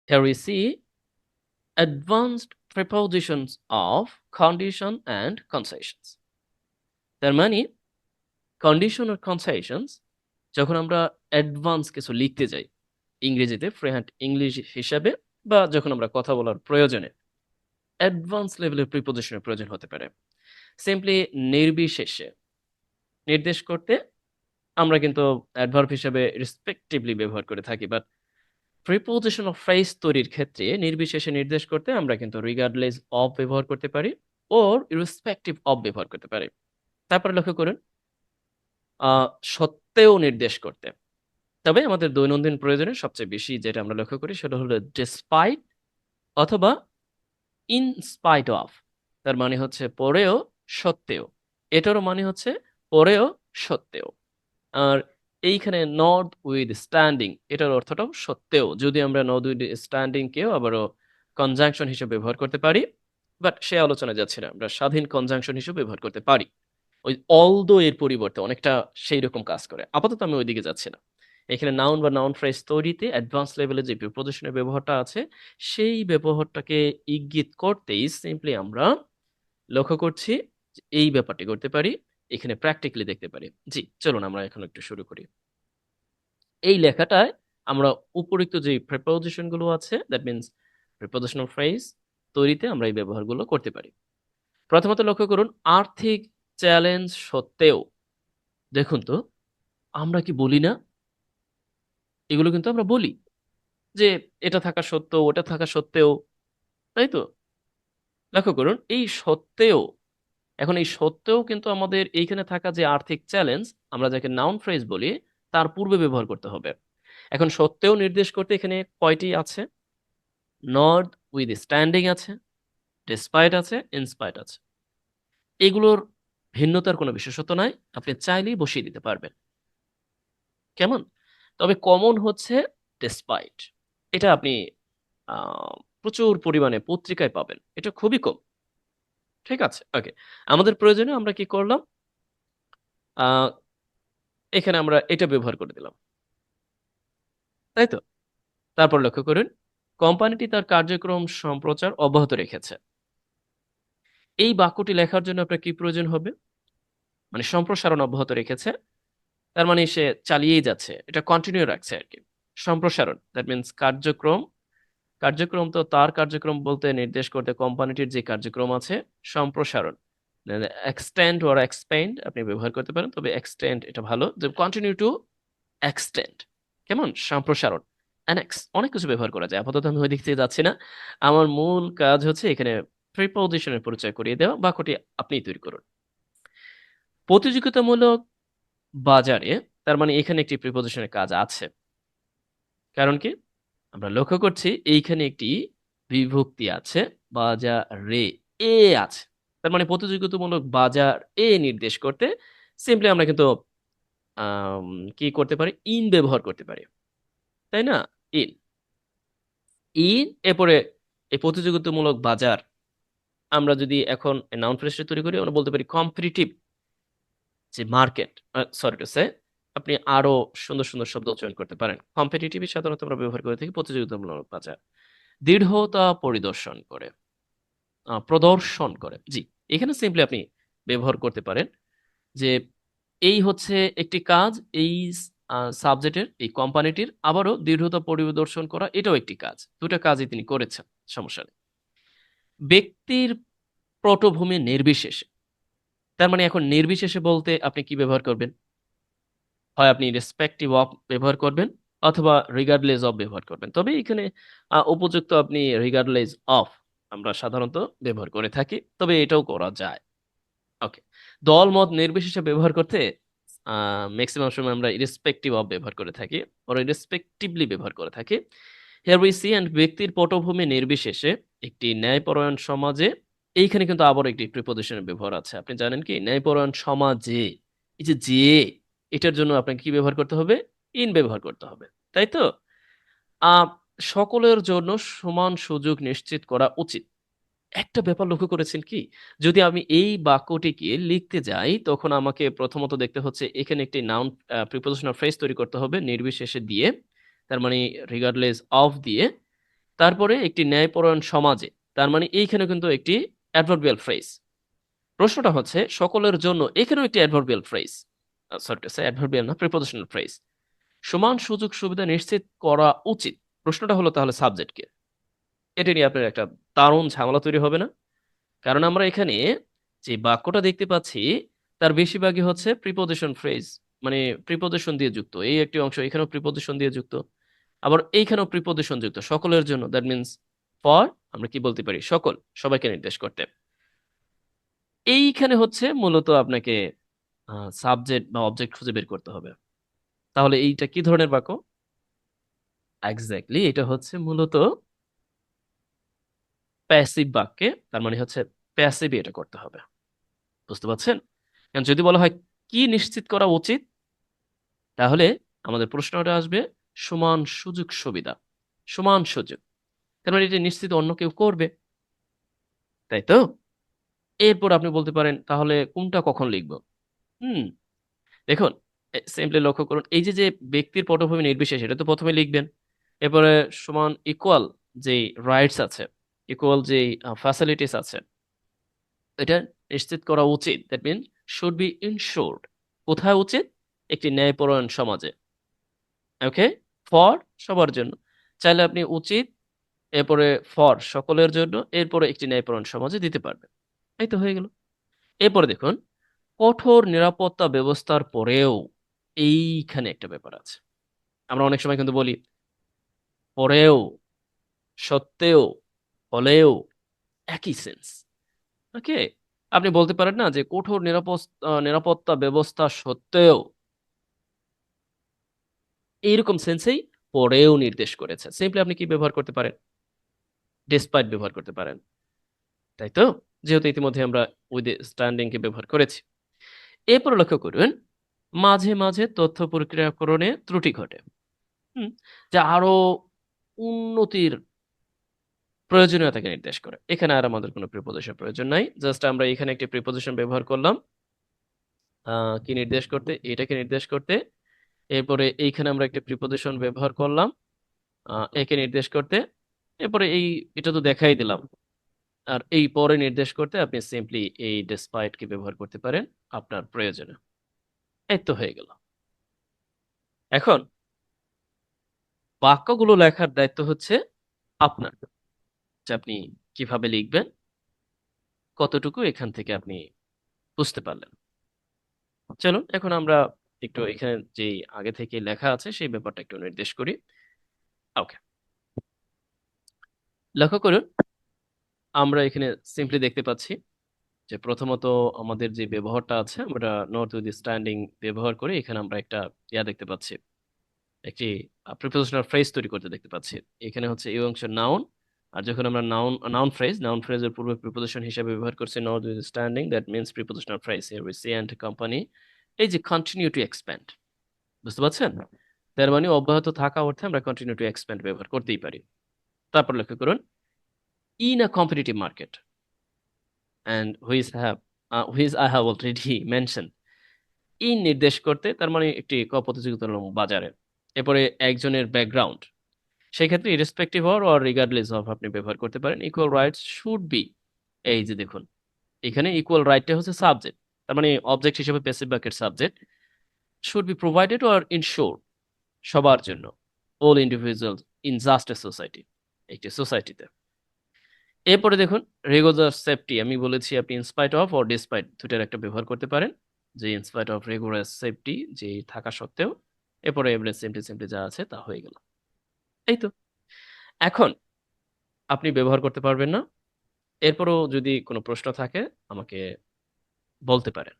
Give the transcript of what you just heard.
Here we see advanced prepositions of condition and concessions. তার মানে condition আর কনসেশনস যখন আমরা অ্যাডভান্স কিছু লিখতে যাই ইংরেজিতে ফ্রিহ্যান্ড ইংলিশ হিসাবে বা যখন আমরা কথা বলার প্রয়োজনে অ্যাডভান্স লেভেলের প্রিপোজিশনের প্রয়োজন হতে পারে। সিম্পলি নির্বিশেষে নির্দেশ করতে আমরা কিন্তু অ্যাডভার্ব হিসাবে রেসপেক্টিভলি ব্যবহার করে থাকি, বাট প্রিপোজিশন অফ ফ্রেজ তৈরির ক্ষেত্রে নির্বিশেষে নির্দেশ করতে আমরা কিন্তু রিগার্ডলেস অফ ব্যবহার করতে পারি ওর ইরেসপেক্টিভ অফ ব্যবহার করতে পারি। তারপরে লক্ষ্য করুন সত্ত্বেও নির্দেশ করতে, তবে আমাদের দৈনন্দিন প্রয়োজনে সবচেয়ে বেশি যেটা আমরা লক্ষ্য করি সেটা হলো ডিসপাইট অথবা ইন স্পাইট অফ। তার মানে হচ্ছে পরেও সত্ত্বেও, এটারও মানে হচ্ছে পরেও সত্ত্বেও। আর এইখানে নট উইথ স্ট্যান্ডিং এটার অর্থটাও সত্ত্বেও, যদি আমরা নট উইথ স্ট্যান্ডিং কেও আবারও কনজাংশন হিসেবে ব্যবহার করতে পারি, বাট সে আলোচনা যাচ্ছে না, আমরা স্বাধীন কনজাংশন হিসেবে ব্যবহার করতে পারি। ওই অলদো এর পরিবর্তে অনেকটা সেই রকম কাজ করে। আপাতত আমি ওইদিকে যাচ্ছি না। এখানে নাউন বা নাউন ফ্রেজ তৈরিতে অ্যাডভান্স লেভেলে যে প্রিপোজিশনের ব্যবহারটা আছে সেই ব্যবহারটাকে ইঙ্গিত করতেই সিম্পলি আমরা লক্ষ্য করছি যে এই ব্যাপারটি করতে পারি, এখানে প্র্যাকটিক্যালি দেখতে পারি। জি, চলুন আমরা এখন একটু শুরু করি। এই লেখাটায় আমরা উপরিক্ত যে প্রিপোজিশন গুলো আছে, দ্যাট মিনস প্রিপোজিশনাল ফ্রেজ তৈরিতে আমরা এই ব্যবহারগুলো করতে পারি। প্রথমত লক্ষ্য করুন, আর্থিক চ্যালেঞ্জ সত্ত্বেও, দেখুন তো আমরা কি বলি না, এগুলো কিন্তু আমরা বলি যে এটা থাকা সত্ত্বেও ওটা থাকা সত্ত্বেও, তাই তো? লক্ষ্য করুন এই সত্ত্বেও, এখন এই সত্ত্বেও কিন্তু আমাদের এইখানে থাকা যে আর্থিক চ্যালেঞ্জ আমরা যাকে নাউন ফ্রেজ বলি তার পূর্বে ব্যবহার করতে হবে। এখন সত্ত্বেও নির্দেশ করতে এখানে কয়টি আছে? নট উইথ স্ট্যান্ডিং আছে, ডিসপাইট আছে, ইনস্পাইট আছে। এগুলোর ভিন্নতার কোনো বিশেষত্ব নাই, আপনি চাইলেই বসিয়ে দিতে পারবেন। কেমন? তবে কমন হচ্ছে ডিসপাইট। এটা আপনি প্রচুর পরিমাণে পত্রিকায় পাবেন, এটা খুবই কম। ঠিক আছে, ওকে। আমাদের প্রয়োজনে আমরা কি করলাম, এখানে আমরা এটা ব্যবহার করে দিলাম, তাই তো? তারপর লক্ষ্য করুন, কোম্পানিটি তার কার্যক্রম সম্প্রচার অব্যাহত রেখেছে। এই বাক্যটি লেখার জন্য আপনার কি প্রয়োজন হবে? মানে সম্প্রসারণ অব্যাহত রেখেছে, তার মানে সে চালিয়েই যাচ্ছে, এটা কন্টিনিউ রাখছে আর কি। সম্প্রসারণ দ্যাট মিনস কার্যক্রম, কার্যক্রম তো তার কার্যক্রম বলতে নির্দেশ করতে কোম্পানিটির যে কার্যক্রম আছে সম্প্রসারণ, এক্সটেন্ড অর এক্সপেন্ড আপনি ব্যবহার করতে পারেন, তবে এক্সটেন্ড এটা ভালো, যে কন্টিনিউ টু এক্সটেন্ড। কেমন? সম্প্রসারণ, অ্যানেক্স, অনেক কিছু ব্যবহার করা যায়। আপাতত আমি ওই দিক থেকে যাচ্ছি না, আমার মূল কাজ হচ্ছে এখানে প্রিপোজিশনের পরিচয় করিয়ে দেওয়া। বাক্যটি আপনি তৈরি করুন। প্রতিযোগিতামূলক বাজারে, তার মানে এখানে একটি প্রিপোজিশনের কাজ আছে। কারণ কি? আমরা লক্ষ্য করছি এইখানে একটি বিভক্তি আছে, বাজারে এ আছে, তার মানে প্রতিযোগিতামূলক বাজার এ নির্দেশ করতে সিম্পলি আমরা কিন্তু আম, কি করতে পারি, ইন ব্যবহার করতে পারি, তাই না? ইন, ইন এরপরে এই প্রতিযোগিতামূলক বাজার, আমরা যদি এখন নাউন ফ্রেজটা তৈরি করি আমরা বলতে পারি কম্পিটিটিভ যে মার্কেট, সরি টু সে, আপনি আরো সুন্দর সুন্দর শব্দ চয়ন করতে পারেন। কম্পিটিটিভ সাধারণত আমরা ব্যবহার করে থাকি প্রতিযোগিতামূলক বাজার। দৃঢ়তা পরিদর্শন করে, প্রদর্শন করে, জি, এখানে সিম্পলি আপনি ব্যবহার করতে পারেন যে এই হচ্ছে একটি কাজ, এই সাবজেক্টের এই কোম্পানিটির, আবারও দৃঢ়তা পরিদর্শন করা এটাও একটি কাজ, দুটা কাজই তিনি করেছেন, সমস্যা নেই। ব্যক্তির পটভূমি নির্বিশেষে, তার মানে এখন নির্বিশেষে বলতে আপনি কি ব্যবহার করবেন? হয় আপনি রেসপেক্টিভ অফ ব্যবহার করবেন অথবা রিগার্ডলেস অফ ব্যবহার করবেন, তবে এখানে উপযুক্ত আপনি রিগার্ডলেস অফ আমরা সাধারণত ব্যবহার করে থাকি, তবে এটাও করা যায়। ওকে, দল মত নির্বিশেষে ব্যবহার করতে ম্যাক্সিমাম সময় আমরা ইরেসপেক্টিভ অফ ব্যবহার করে থাকি, ওরা ইরেসপেক্টিভলি ব্যবহার করে থাকি। হিয়ার উই সি, এন্ড ব্যক্তির পটভূমি নির্বিশেষে একটি ন্যায়পরায়ণ সমাজে, এইখানে কিন্তু আবার একটি প্রিপোজিশনের ব্যবহার আছে। আপনি জানেন কি, ন্যায়পরায়ণ সমাজে, এই যে এটার জন্য আপনাকে কি ব্যবহার করতে হবে? ইন ব্যবহার করতে হবে, তাই তো? আহ সকলের জন্য সমান সুযোগ নিশ্চিত করা উচিত। একটা ব্যাপার লক্ষ্য করেছেন কি, যদি আমি এই বাক্যটিকে লিখতে যাই তখন আমাকে প্রথমত দেখতে হচ্ছে এখানে একটি নাউন প্রিপোজিশনাল ফ্রেজ তৈরি করতে হবে নির্বিশেষে দিয়ে, তার মানে রিগার্ডলেস অফ দিয়ে। তারপরে একটি ন্যায়পরায়ণ সমাজে, তার মানে এইখানে কিন্তু একটি অ্যাডভার্বিয়াল ফ্রেজ। প্রশ্নটা হচ্ছে সকলের জন্য, এখানেও একটি adverbial phrase, sorry to say adverbial না, প্রিপোজিশনাল ফ্রেজ। সমান সুযোগ সুবিধা নিশ্চিত করা উচিত। প্রশ্নটা হলো তাহলে সাবজেক্ট কে? এটা নিয়ে আপনার একটা দারুণ ঝামেলা তৈরি হবে না? কারণ আমরা এখানে যে বাক্যটা দেখতে পাচ্ছি তার বেশিরভাগই হচ্ছে প্রিপোজিশন ফ্রেজ, মানে প্রিপোজিশন দিয়ে যুক্ত। এই একটি অংশ এখানেও প্রিপোজিশন দিয়ে যুক্ত, আবার এইখানেও প্রিপোজিশন যুক্ত সকলের জন্য, দ্যাট মিন্স ফর। আমরা কি বলতে পারি? সকল, সবাইকে নির্দেশ করতে। এইখানে হচ্ছে মূলত আপনাকে সাবজেক্ট বা অবজেক্ট খুঁজে বের করতে হবে। তাহলে এইটা কি ধরনের বাক্য? এক্স্যাক্টলি, এটা হচ্ছে মূলত প্যাসিভ বাক্যে, তার মানে হচ্ছে প্যাসিভ এটা করতে হবে। বুঝতে পারছেন? কারণ যদি বলা হয় কি নিশ্চিত করা উচিত, তাহলে আমাদের প্রশ্নটা আসবে সমান সুযোগ সুবিধা, সমান সুযোগ। তার মানে এটা নিশ্চিত অন্য কেউ করবে, তাই তো? এরপর আপনি বলতে পারেন তাহলে কোনটা কখন লিখবো। হুম, দেখুন, সিম্পলি লক্ষ্য করুন, এই যে যে ব্যক্তির পটভূমি নির্বিশেষে এটা তো প্রথমে লিখবেন। এরপরে সমান ইকুয়াল যে রাইটস আছে, ইকুয়াল যে ফ্যাসিলিটিস আছে, এটা নিশ্চিত করা উচিত, দ্যাট মিন শুড বি ইনশোর্ড। কোথায় উচিত? একটি ন্যায়পরায়ণ সমাজে। ওকে, ফর সবার জন্য, চাইলে আপনি উচিত, এরপরে ফর সকলের জন্য, এরপরে একটি ন্যায়পরায়ণ সমাজে দিতে পারবেন। এই তো হয়ে গেল। এরপরে দেখুন, কঠোর নিরাপত্তা ব্যবস্থার পরেও, এইখানে একটা ব্যাপার আছে। আমরা অনেক সময় কিন্তু বলি পরেও, সত্ত্বেও, হলেও, একই সেন্স। ওকে, আপনি বলতে পারেন না যে কঠোর নিরাপত্তা ব্যবস্থা সত্ত্বেও, এইরকম সেন্সেই পরেও নির্দেশ করেছে। সিম্পলি আপনি কি ব্যবহার করতে পারেন? ডেসপাইট ব্যবহার করতে পারেন, তাই তো? যেহেতু ইতিমধ্যে আমরা উইথ স্ট্যান্ডিং কে ব্যবহার করেছি। এরপর লক্ষ্য করুন, মাঝে মাঝে তথ্য প্রক্রিয়াকরণে ত্রুটি ঘটে। হুম, যা আরো উন্নতির প্রয়োজনীয়তাকে নির্দেশ করে। এখানে আর আমাদের কোনো প্রিপোজিশন প্রয়োজন নাই, জাস্ট আমরা এখানে একটি প্রিপোজিশন ব্যবহার করলাম কি নির্দেশ করতে, এটাকে নির্দেশ করতে। এরপরে এইখানে আমরা একটা প্রিপোজিশন ব্যবহার করলাম একে নির্দেশ করতে। এরপরে এটা তো দেখাই দিলাম। আর এই পরে নির্দেশ করতে আপনি সিম্পলি এই ডেসপাইট কে ব্যবহার করতে পারেন আপনার প্রয়োজনে। এই তো হয়ে গেল। এখন বাক্যগুলো লেখার দায়িত্ব হচ্ছে আপনার, যে আপনি কিভাবে লিখবেন, কতটুকু এখান থেকে আপনি বুঝতে পারলেন। চলুন এখন আমরা একটু এখানে যে আগে থেকে লেখা আছে সেই ব্যাপারটা একটু নির্দেশ করি। ওকে, লক্ষ্য করুন, আমরা এখানে সিম্পলি দেখতে পাচ্ছি যে প্রথমত আমাদের যে ব্যবহারটা আছে, আমরা নট উইথ স্ট্যান্ডিং ব্যবহার করে এখানে আমরা একটা দেখতে পাচ্ছি, একটি প্রিপোজিশনাল ফ্রেজ তৈরি করতে দেখতে পাচ্ছি। এখানে হচ্ছে এই অংশ নাউন, আর যখন আমরা নাউন ফ্রেজের পূর্বে প্রিপোজিশন হিসেবে ব্যবহার করছি notwithstanding, that means prepositional phrase here we see and company. এই যে কন্টিনিউ টু এক্সপ্যান্ড, বুঝতে পারছেন? তার মানে অব্যাহত থাকা অর্থে আমরা কন্টিনিউ টু এক্সপ্যান্ড ব্যবহার করতেই পারি। তারপর লক্ষ্য করুন, in a competitive market, and which I have already mention. In নির্দেশ করতে, তার মানে একটি প্রতিযোগিতামূলক বাজারে। এরপরে একজনের ব্যাকগ্রাউন্ড, সেই ক্ষেত্রে ইরেসপেক্টিভ অর রিগার্ডলেস অফ আপনি ব্যবহার করতে পারেন। ইকুয়াল রাইটস শুড বি, এই যে দেখুন এখানে ইকুয়াল রাইটটা হচ্ছে সাবজেক্ট, তার মানে অবজেক্ট হিসেবে প্যাসিভ বাক্যের subject. Should be provided or insure, সবার জন্য, all individuals in just a society, একটি সোসাইটিতে। এরপরে দেখুন, রেগুলার সেফটি, আমি বলেছি আপনি ইনস্পাইট অফ অর ডিসপাইট দুটার একটা ব্যবহার করতে পারেন, যে ইনস্পাইট অফ রেগুলার সেফটি, যে থাকা সত্ত্বেও। এরপরে এভারেজ সিম্পলি সিম্পলি যা আছে তা হয়ে গেল। এই তো। এখন আপনি ব্যবহার করতে পারবেন না, এরপরও যদি কোনো প্রশ্ন থাকে আমাকে বলতে পারেন।